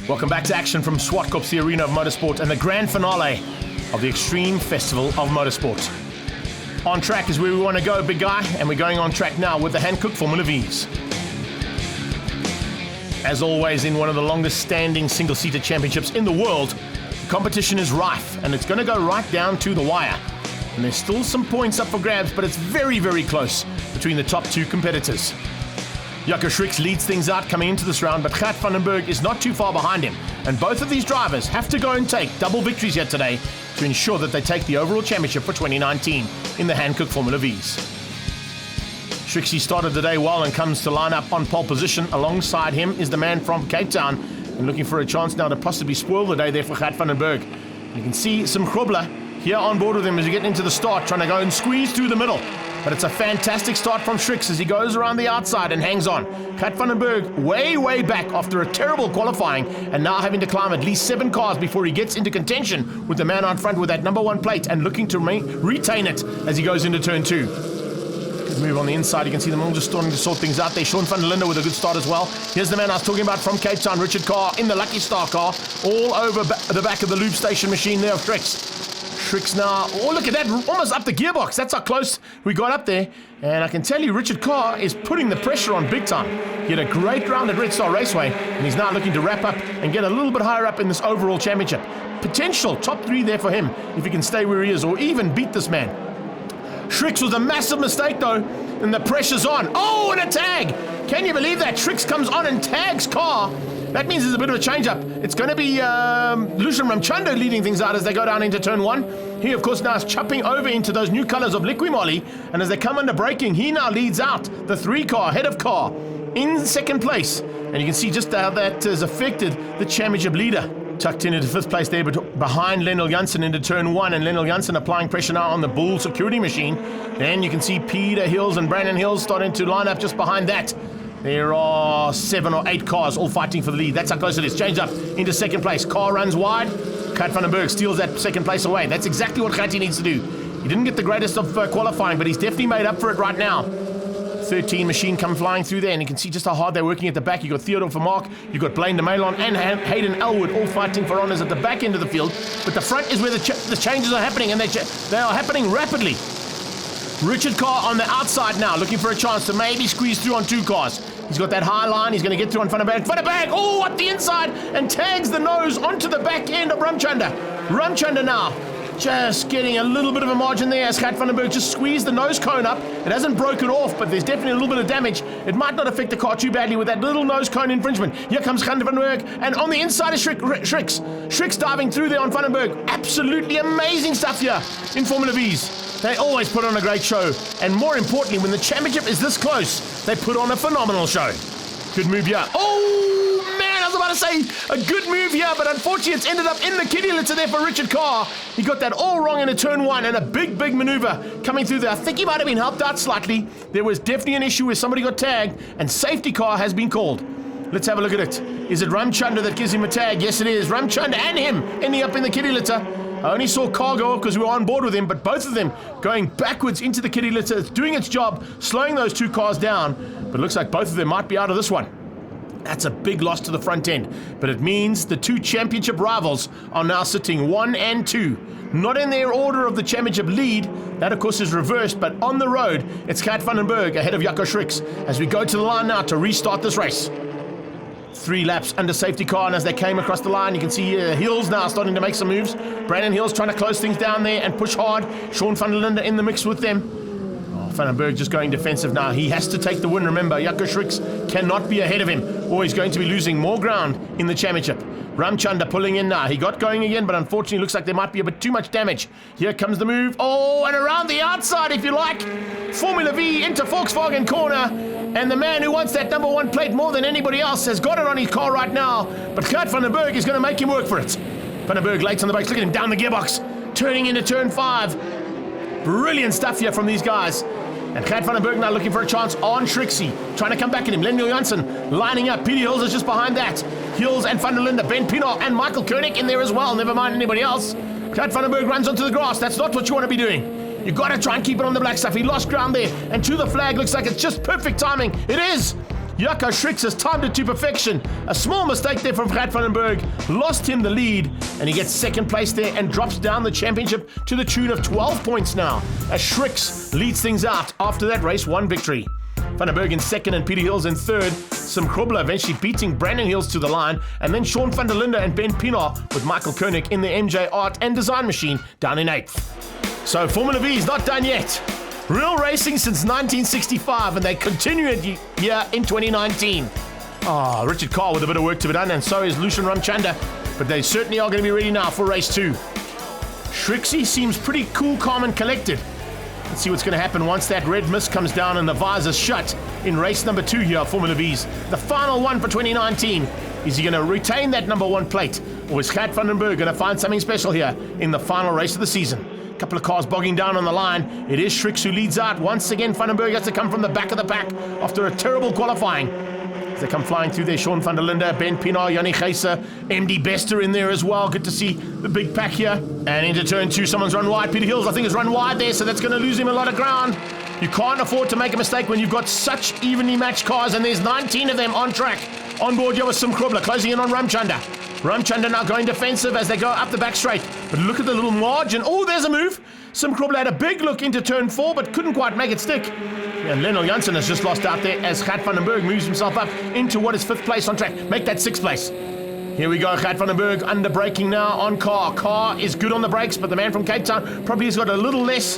Welcome back to action from Zwartkops, the arena of motorsport, and the grand finale of the Extreme Festival of Motorsport. On track is where we want to go, big guy, and we're going on track now with the Hankook Formula Vs. As always, in one of the longest standing single-seater championships in the world, the competition is rife, and it's going to go right down to the wire. And there's still some points up for grabs, but it's very, very close between the top two competitors. Jaco Schricks leads things out coming into this round, but Gert van den Berg is not too far behind him. And both of these drivers have to go and take double victories here today to ensure that they take the overall championship for 2019 in the Hankook Formula Vs. Schricks started the day well and comes to line up on pole position. Alongside him is the man from Cape Town and looking for a chance now to possibly spoil the day there for Gert van den Berg. You can see some Grobler here on board with him as we get into the start, trying to go and squeeze through the middle. But it's a fantastic start from Schricks as he goes around the outside and hangs on. Gert van den Berg way back after a terrible qualifying and now having to climb at least 7 cars before he gets into contention with the man on front with that number 1 plate and looking to retain it as he goes into turn 2. Good move on the inside. You can see them all just starting to sort things out there. Sean van der Linde with a good start as well. Here's the man I was talking about from Cape Town, Richard Carr in the Lucky Star car, all over the back of the loop station machine there of Schricks. Schricks now, oh look at that, almost up the gearbox. That's how close we got up there. And I can tell you, Richard Carr is putting the pressure on big time. He had a great round at Red Star Raceway, and he's now looking to wrap up and get a little bit higher up in this overall championship. Potential top 3 there for him if he can stay where he is or even beat this man. Schricks was a massive mistake though, and the pressure's on. Oh, and a tag! Can you believe that? Schricks comes on and tags Carr. That means there's a bit of a change-up. It's going to be Lucian Ramchando leading things out as they go down into turn 1. He, of course, now is chopping over into those new colours of Liqui Moly, and as they come under braking, he now leads out the 3 car, ahead of Carr, in second place. And you can see just how that has affected the championship leader. Tucked in into 5th place there, but behind Lennel Janssen into turn 1, and Lennel Janssen applying pressure now on the Bull security machine. Then you can see Peter Hills and Brandon Hills starting to line up just behind that. There are 7 or 8 cars all fighting for the lead. That's how close it is. Change up into second place. Car runs wide. Gert van den Berg steals that second place away. That's exactly what Gertie needs to do. He didn't get the greatest of qualifying, but he's definitely made up for it right now. 13 machine come flying through there, and you can see just how hard they're working at the back. You've got Theodore Vermaak, you've got Blaine de Melon and Hayden Elwood all fighting for honours at the back end of the field. But the front is where the changes are happening, and they are happening rapidly. Richard Carr on the outside now, looking for a chance to maybe squeeze through on 2 cars. He's got that high line, he's going to get through on Van der Berg, oh, up the inside, and tags the nose onto the back end of Ramchando. Ramchando now, just getting a little bit of a margin there as Gert van den Berg just squeezed the nose cone up. It hasn't broken off, but there's definitely a little bit of damage. It might not affect the car too badly with that little nose cone infringement. Here comes Gert van den Berg, and on the inside is Schricks. Schricks diving through there on Van den Berg. Absolutely amazing stuff here in Formula Vs. They always put on a great show, and more importantly, when the championship is this close, they put on a phenomenal show. Good move here. Oh, man, I was about to say a good move here, but unfortunately it's ended up in the kiddie litter there for Richard Carr. He got that all wrong in a turn 1, and a big maneuver coming through there. I think he might have been helped out slightly. There was definitely an issue where somebody got tagged, and safety car has been called. Let's have a look at it. Is it Ramchando that gives him a tag? Yes, it is. Ramchando and him ending up in the kiddie litter. I only saw Carr go off because we were on board with him, but both of them going backwards into the kiddie litter. It's doing its job, slowing those 2 cars down, but it looks like both of them might be out of this one. That's a big loss to the front end, but it means the 2 championship rivals are now sitting 1 and 2. Not in their order of the championship lead. That, of course, is reversed, but on the road, it's Gert van den Berg ahead of Jaco Schricks as we go to the line now to restart this race. 3 laps under safety car, and as they came across the line, you can see Hills now starting to make some moves. Brandon Hills trying to close things down there and push hard. Sean van der Linde in the mix with them. Van den Berg just going defensive now. He has to take the win. Remember, Jaco Schricks cannot be ahead of him, or he's going to be losing more ground in the championship. Ramchando pulling in now. He got going again, but unfortunately looks like there might be a bit too much damage. Here comes the move. Oh, and around the outside, if you like. Formula V into Volkswagen corner. And the man who wants that number 1 plate more than anybody else has got it on his car right now. But Gert van den Berg is going to make him work for it. Van den Berg late on the brakes. Look at him down the gearbox. Turning into turn 5. Brilliant stuff here from these guys. And Gert van den Berg now looking for a chance on Schricks. Trying to come back at him. Lennel Janssen lining up. Peter Hills is just behind that. Hills and Van der Linde. Ben Pienaar and Michael Koenig in there as well. Never mind anybody else. Gert van den Berg runs onto the grass. That's not what you want to be doing. You've got to try and keep it on the black stuff. He lost ground there. And to the flag, looks like it's just perfect timing. It is. Jaco Schricks has timed it to perfection. A small mistake there from Gert van den Berg lost him the lead, and he gets second place there and drops down the championship to the tune of 12 points now, as Schricks leads things out after that race 1 victory. Van den Berg in second and Peter Hills in third. Sim Krobler eventually beating Brandon Hills to the line, and then Sean van der Linde and Ben Pienaar with Michael Koenig in the MJ Art and Design Machine down in 8th. So Formula V is not done yet. Real racing since 1965, and they continue it here in 2019. Richard Carr with a bit of work to be done, and so is Lucian Ramchanda, but they certainly are going to be ready now for race 2. Shrixie seems pretty cool, calm and collected. Let's see what's going to happen once that red mist comes down and the visor's shut in race number 2 here at Formula V's. The final one for 2019. Is he going to retain that number 1 plate, or is Gert van den Berg going to find something special here in the final race of the season? A couple of cars bogging down on the line. It is Schricks who leads out. Once again, Van den Berg has to come from the back of the pack after a terrible qualifying. As they come flying through there, Sean van der Linde, Ben Pienaar, Jannie Geyser, MD Bester in there as well. Good to see the big pack here. And into turn 2, someone's run wide. Peter Hills, I think, has run wide there, so that's going to lose him a lot of ground. You can't afford to make a mistake when you've got such evenly matched cars, and there's 19 of them on track. On board here with Sim Krobler, closing in on Ramchanda. Ramchanda now going defensive as they go up the back straight. But look at the little margin. Oh, there's a move. Sim Krobler had a big look into turn 4, but couldn't quite make it stick. And Lennel Janssen has just lost out there as Gert van den Berg moves himself up into what is 5th place on track. Make that 6th place. Here we go, Gert van den Berg under braking now on Carr. Carr is good on the brakes, but the man from Cape Town probably has got a little less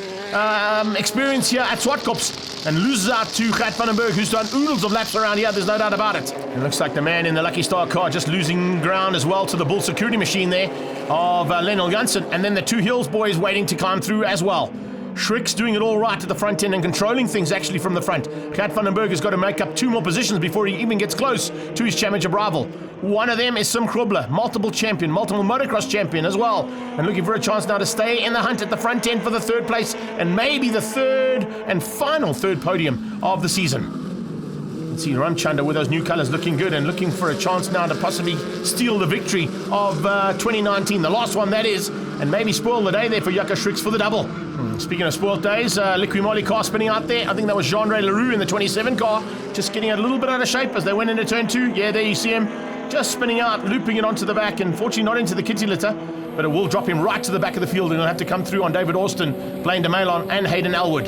experience here at Zwartkops and loses out to Gert van den Berg, who's done oodles of laps around here, there's no doubt about it. It looks like the man in the Lucky Star car just losing ground as well to the Bull security machine there of Lennel Janssen, and then the 2 Hills boys waiting to climb through as well. Schricks doing it all right at the front end and controlling things actually from the front. Gert van den Berg has got to make up 2 more positions before he even gets close to his championship rival. One of them is Sim Krobler, multiple champion, multiple motocross champion as well, and looking for a chance now to stay in the hunt at the front end for the 3rd place and maybe the 3rd and final 3rd podium of the season. Let's see Ramchanda with those new colours looking good and looking for a chance now to possibly steal the victory of 2019, the last one that is, and maybe spoil the day there for Jaco Schricks for the double. Speaking of spoiled days, Liqui Moly car spinning out there. I think that was Jean-Ray Leroux in the 27 car, just getting a little bit out of shape as they went into turn 2. Yeah, there you see him, just spinning out, looping it onto the back, and fortunately not into the kiddie litter, but it will drop him right to the back of the field, and he'll have to come through on David Austin, Blaine de Malon, and Hayden Elwood.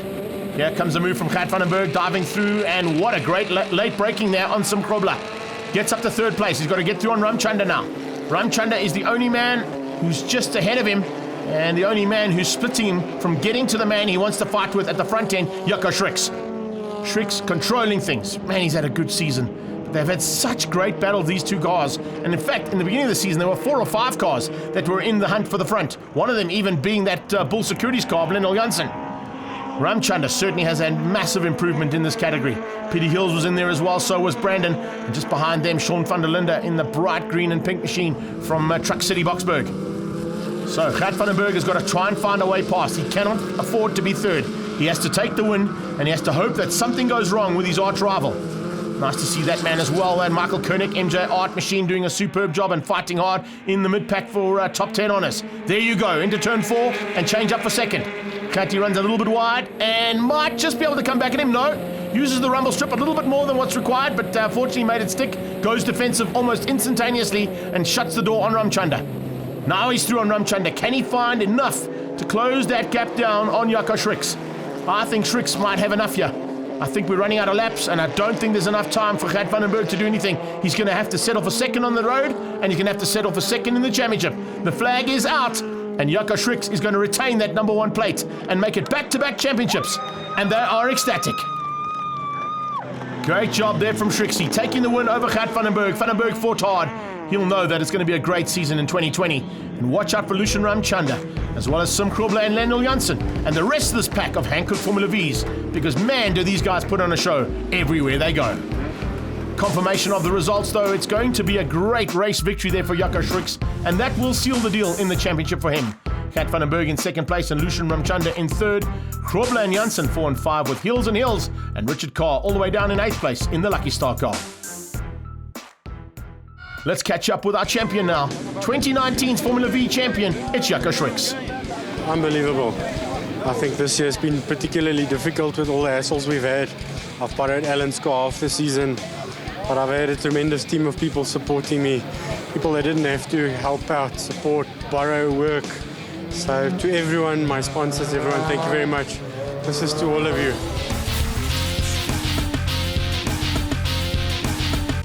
Here comes the move from Gert van den Berg, diving through, and what a great late braking there on Sim Krobler. Gets up to 3rd place. He's got to get through on Ramchanda now. Ramchanda is the only man who's just ahead of him, and the only man who's splitting him from getting to the man he wants to fight with at the front end, Jaco Schricks. Schricks controlling things. Man, he's had a good season. They've had such great battles, these 2 cars. And in fact, in the beginning of the season, there were 4 or 5 cars that were in the hunt for the front. One of them even being that Bull Securities car, Lennel Janssen. Ramchanda certainly has a massive improvement in this category. Peter Hills was in there as well, so was Brandon. And just behind them, Sean van der Linde in the bright green and pink machine from Truck City Boksburg. So Gert van den Berg has got to try and find a way past. He cannot afford to be 3rd. He has to take the win, and he has to hope that something goes wrong with his arch rival. Nice to see that man as well, and Michael Koenig, MJ Art Machine, doing a superb job and fighting hard in the mid-pack for top 10 honours. There you go, into turn 4 and change up for 2nd. Clanty runs a little bit wide and might just be able to come back at him. No, uses the rumble strip a little bit more than what's required, but fortunately made it stick. Goes defensive almost instantaneously and shuts the door on Ramchanda. Now he's through on Ramchanda. Can he find enough to close that gap down on Jaco Schricks? I think Schricks might have enough here. I think we're running out of laps, and I don't think there's enough time for Gert van den Berg to do anything. He's going to have to settle for 2nd on the road, and he's going to have to settle for 2nd in the championship. The flag is out, and Jaco Schricks is going to retain that number 1 plate and make it back-to-back championships, and they are ecstatic. Great job there from Schricks, taking the win over Gert van den Berg. Van den Berg fought hard. He'll know that it's going to be a great season in 2020. And watch out for Lucian Ramchanda, as well as Sim Krobler and Lennel Janssen, and the rest of this pack of Hankook Formula V's, because man, do these guys put on a show everywhere they go. Confirmation of the results, though, it's going to be a great race victory there for Jaco Schricks, and that will seal the deal in the championship for him. Gert van den Berg in 2nd place and Lucian Ramchanda in 3rd. Krobler and Janssen 4 and 5 with Hills and Hills, and Richard Carr all the way down in 8th place in the Lucky Star car. Let's catch up with our champion now. 2019's Formula V champion, it's Jaco Schricks. Unbelievable. I think this year has been particularly difficult with all the hassles we've had. I've borrowed Alan's car half the season. but I've had a tremendous team of people supporting me, people that didn't have to help out, support, borrow, work. So to everyone, my sponsors, everyone, thank you very much. This is to all of you.